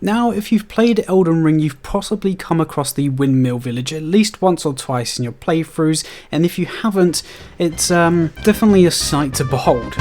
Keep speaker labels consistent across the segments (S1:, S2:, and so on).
S1: Now, if you've played Elden Ring, you've possibly come across the Windmill Village at least once or twice in your playthroughs, and if you haven't, it's definitely a sight to behold.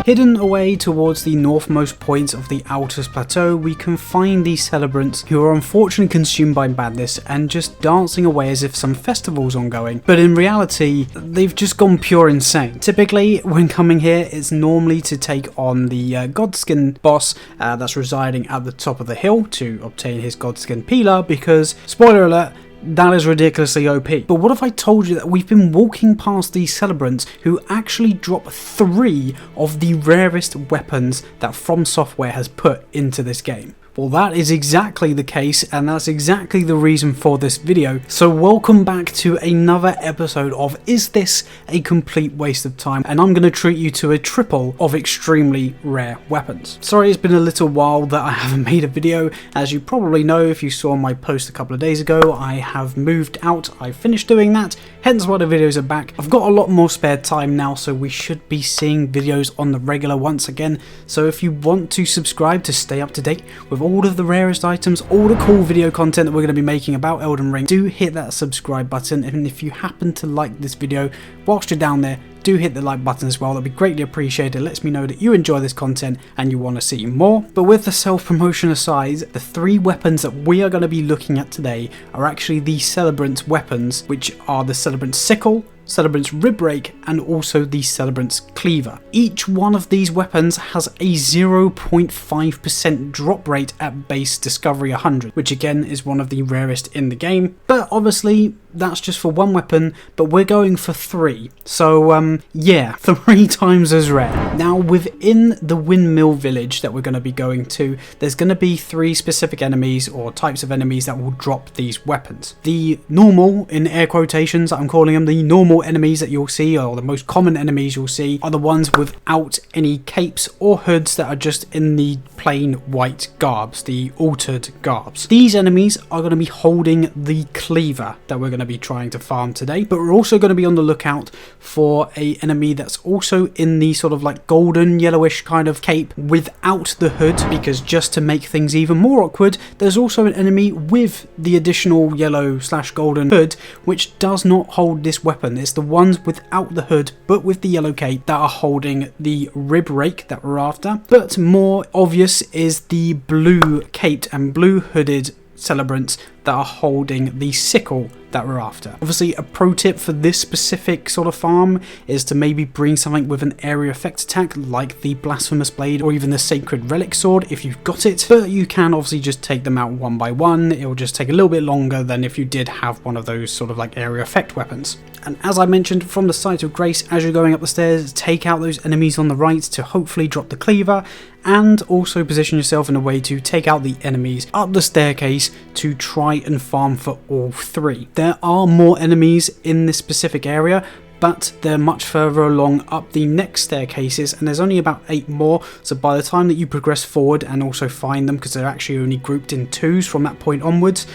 S1: Hidden away towards the northmost point of the Altus Plateau, we can find these celebrants who are unfortunately consumed by madness and just dancing away as if some festival's ongoing, but in reality, they've just gone pure insane. Typically, when coming here, it's normally to take on the Godskin boss that's residing at the top of the hill to obtain his Godskin Peeler, because, spoiler alert, that is ridiculously OP. But what if I told you that we've been walking past these celebrants who actually drop 3 of the rarest weapons that From Software has put into this game? Well, that is exactly the case, and that's exactly the reason for this video. So welcome back to another episode of Is This a Complete Waste of Time? And I'm going to treat you to a triple of extremely rare weapons. Sorry, it's been a little while that I haven't made a video. As you probably know, if you saw my post a couple of days ago, I have moved out. I finished doing that, hence why the videos are back. I've got a lot more spare time now, so we should be seeing videos on the regular once again. So if you want to subscribe to stay up to date with all of the rarest items, all the cool video content that we're going to be making about Elden Ring, do hit that subscribe button. And if you happen to like this video whilst you're down there, do hit the like button as well. That'd be greatly appreciated. It lets me know that you enjoy this content and you want to see more. But with the self-promotion aside, the 3 weapons that we are going to be looking at today are actually the Celebrant's weapons, which are the Celebrant's Sickle, Celebrant's Rib Rake, and also the Celebrant's Cleaver. Each one of these weapons has a 0.5% drop rate at base Discovery 100, which again is one of the rarest in the game. But obviously, that's just for one weapon, but we're going for 3. So yeah, 3 times as rare. Now, within the Windmill Village that we're going to be going to, there's going to be 3 specific enemies or types of enemies that will drop these weapons. The normal, in air quotations, I'm calling them the normal enemies that you'll see, or the most common enemies you'll see, are the ones without any capes or hoods that are just in the plain white garbs, the altered garbs. These enemies are going to be holding the Cleaver that we're going to be trying to farm today, but we're also going to be on the lookout for a enemy that's also in the sort of like golden yellowish kind of cape without the hood, because just to make things even more awkward, there's also an enemy with the additional yellow / golden hood which does not hold this weapon. It's the ones without the hood but with the yellow cape that are holding the Rib Rake that we're after. But more obvious is the blue caped and blue hooded celebrants that are holding the Sickle that we're after. Obviously, a pro tip for this specific sort of farm is to maybe bring something with an area effect attack like the Blasphemous Blade or even the Sacred Relic Sword if you've got it, but you can obviously just take them out one by one. It'll just take a little bit longer than if you did have one of those sort of like area effect weapons. And as I mentioned, from the Site of Grace, as you're going up the stairs, take out those enemies on the right to hopefully drop the Cleaver, and also position yourself in a way to take out the enemies up the staircase to try and farm for all 3. There are more enemies in this specific area, but they're much further along up the next staircases, and there's only about 8 more, so by the time that you progress forward and also find them, because they're actually only grouped in 2s from that point onwards,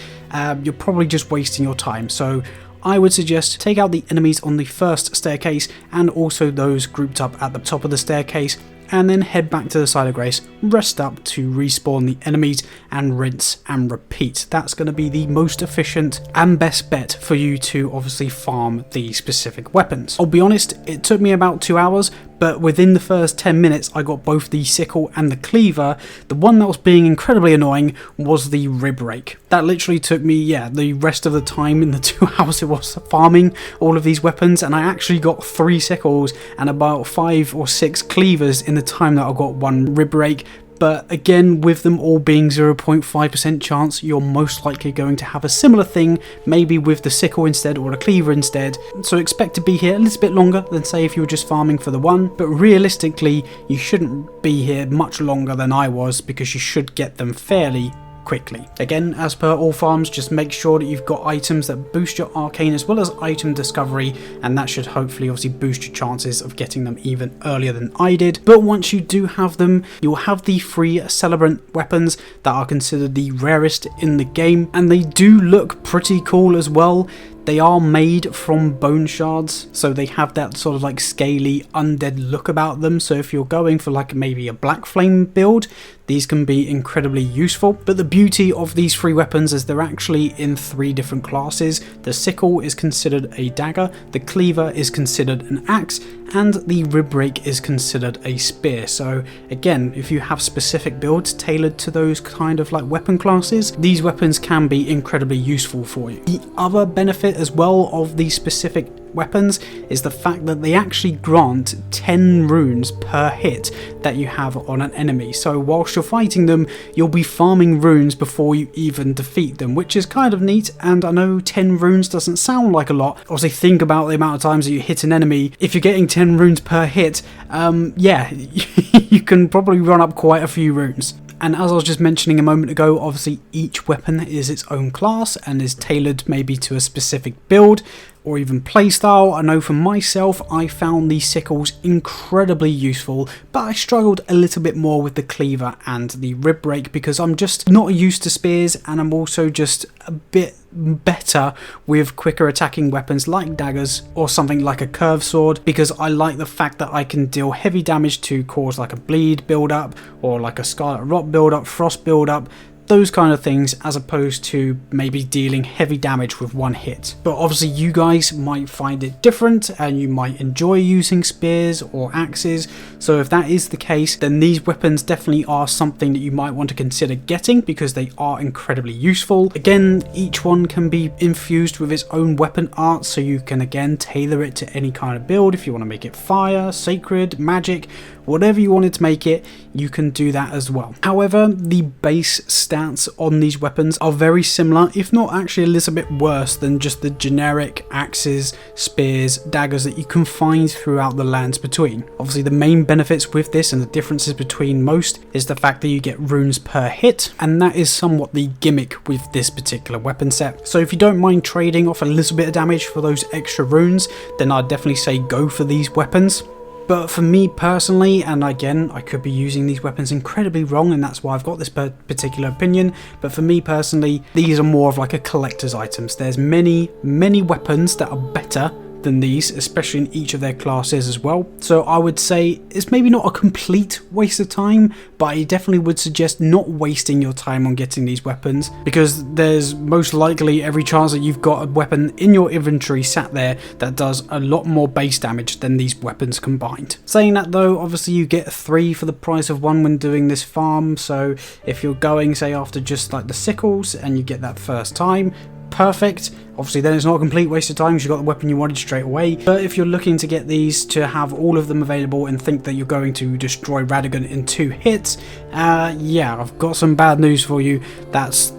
S1: you're probably just wasting your time. So I would suggest take out the enemies on the first staircase and also those grouped up at the top of the staircase, and then head back to the Site of Grace, rest up to respawn the enemies, and rinse and repeat. That's going to be the most efficient and best bet for you to obviously farm these specific weapons. I'll be honest, it took me about 2 hours, but within the first 10 minutes I got both the Sickle and the Cleaver. The one that was being incredibly annoying was the Rib Rake. That literally took me, the rest of the time in the 2 hours it was farming all of these weapons, and I actually got 3 Sickles and about 5 or 6 Cleavers in the time that I got 1 Rib Rake. But again, with them all being 0.5% chance, you're most likely going to have a similar thing, maybe with the Sickle instead or a Cleaver instead. So expect to be here a little bit longer than say if you were just farming for the one, but realistically you shouldn't be here much longer than I was, because you should get them fairly quickly. Again, as per all farms, just make sure that you've got items that boost your arcane as well as item discovery, and that should hopefully obviously boost your chances of getting them even earlier than I did. But once you do have them, you'll have the 3 Celebrant weapons that are considered the rarest in the game, and they do look pretty cool as well. They are made from bone shards, so they have that sort of like scaly undead look about them. So if you're going for like maybe a black flame build, these can be incredibly useful. But the beauty of these 3 weapons is they're actually in 3 different classes. The sickle is considered a dagger, the cleaver is considered an axe, and the rib rake is considered a spear. So again, if you have specific builds tailored to those kind of like weapon classes, these weapons can be incredibly useful for you. The other benefit as well of these specific weapons is the fact that they actually grant 10 runes per hit that you have on an enemy. So whilst you're fighting them, you'll be farming runes before you even defeat them, which is kind of neat. And I know 10 runes doesn't sound like a lot. Obviously, think about the amount of times that you hit an enemy. If you're getting 10 runes per hit, yeah, you can probably run up quite a few runes. And as I was just mentioning a moment ago, obviously each weapon is its own class and is tailored maybe to a specific build or even playstyle. I know for myself, I found these sickles incredibly useful, but I struggled a little bit more with the cleaver and the rib rake because I'm just not used to spears, and I'm also just a bit better with quicker attacking weapons like daggers or something like a curved sword, because I like the fact that I can deal heavy damage to cause like a bleed build up or like a scarlet rot build up, frost build up, those kind of things, as opposed to maybe dealing heavy damage with one hit. But obviously you guys might find it different and you might enjoy using spears or axes, so if that is the case, then these weapons definitely are something that you might want to consider getting because they are incredibly useful. Again, each one can be infused with its own weapon art, so you can again tailor it to any kind of build. If you want to make it fire, sacred, magic, whatever you wanted to make it, you can do that as well. However, the base stats on these weapons are very similar, if not actually a little bit worse than just the generic axes, spears, daggers that you can find throughout the lands between. Obviously the main benefits with this and the differences between most is the fact that you get runes per hit, and that is somewhat the gimmick with this particular weapon set. So if you don't mind trading off a little bit of damage for those extra runes, then I'd definitely say go for these weapons. But for me personally, and again, I could be using these weapons incredibly wrong, and that's why I've got this particular opinion, but for me personally, these are more of like a collector's items. There's many weapons that are better than these, especially in each of their classes as well. So I would say it's maybe not a complete waste of time, but I definitely would suggest not wasting your time on getting these weapons, because there's most likely every chance that you've got a weapon in your inventory sat there that does a lot more base damage than these weapons combined. Saying that though, obviously you get 3 for the price of 1 when doing this farm, so if you're going say after just like the sickles and you get that first time, perfect. Obviously then it's not a complete waste of time because you got the weapon you wanted straight away. But if you're looking to get these to have all of them available and think that you're going to destroy Radagon in 2 hits, yeah, I've got some bad news for you. That's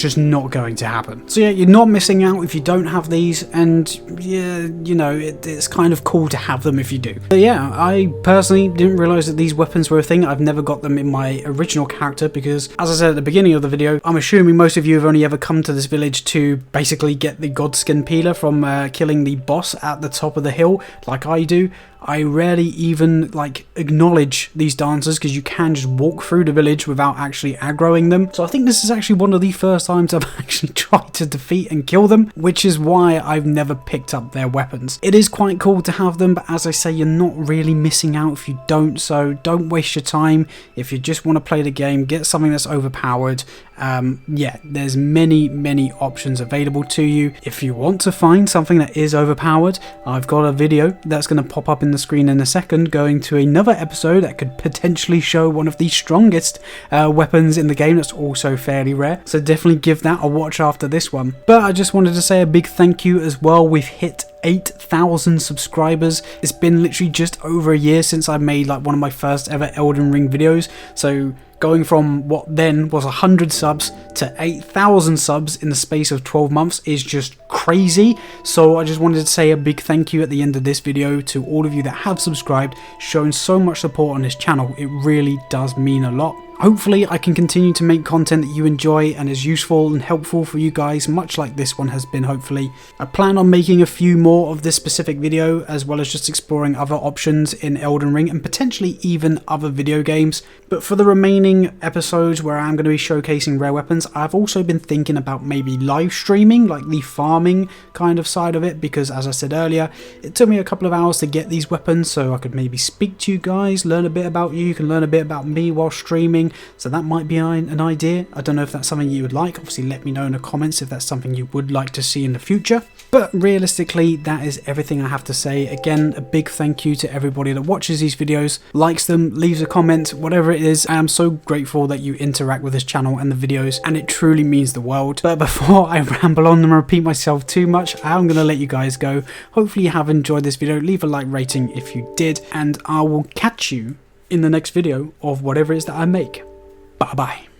S1: just not going to happen. So yeah, you're not missing out if you don't have these, and yeah, you know, it's kind of cool to have them if you do. But yeah, I personally didn't realize that these weapons were a thing. I've never got them in my original character because, as I said at the beginning of the video, I'm assuming most of you have only ever come to this village to basically get the Godskin Peeler from killing the boss at the top of the hill like I do. I rarely even like acknowledge these dancers because you can just walk through the village without actually aggroing them. So I think this is actually one of the first times I've actually tried to defeat and kill them, which is why I've never picked up their weapons. It is quite cool to have them, but as I say, you're not really missing out if you don't, so don't waste your time. If you just want to play the game, get something that's overpowered. Yeah, there's many options available to you. If you want to find something that is overpowered, I've got a video that's going to pop up in the screen in a second going to another episode that could potentially show one of the strongest weapons in the game that's also fairly rare, so definitely give that a watch after this one. But I just wanted to say a big thank you as well. We've hit 8,000 subscribers. It's been literally just over a year since I made like one of my first ever Elden Ring videos, so going from what then was 100 subs to 8,000 subs in the space of 12 months is just crazy. So I just wanted to say a big thank you at the end of this video to all of you that have subscribed, shown so much support on this channel. It really does mean a lot. Hopefully I can continue to make content that you enjoy and is useful and helpful for you guys, much like this one has been hopefully. I plan on making a few more of this specific video, as well as just exploring other options in Elden Ring and potentially even other video games. But for the remaining episodes where I'm going to be showcasing rare weapons, I've also been thinking about maybe live streaming, like the farming kind of side of it, because as I said earlier, it took me a couple of hours to get these weapons, so I could maybe speak to you guys, learn a bit about you can learn a bit about me while streaming. So that might be an idea. I don't know if that's something you would like. Obviously let me know in the comments if that's something you would like to see in the future. But realistically, that is everything I have to say. Again, a big thank you to everybody that watches these videos, likes them, leaves a comment, whatever it is. I am so grateful that you interact with this channel and the videos, and it truly means the world. But before I ramble on and repeat myself too much, I'm going to let you guys go. Hopefully you have enjoyed this video. Leave a like rating if you did, and I will catch you in the next video of whatever it is that I make. Bye bye.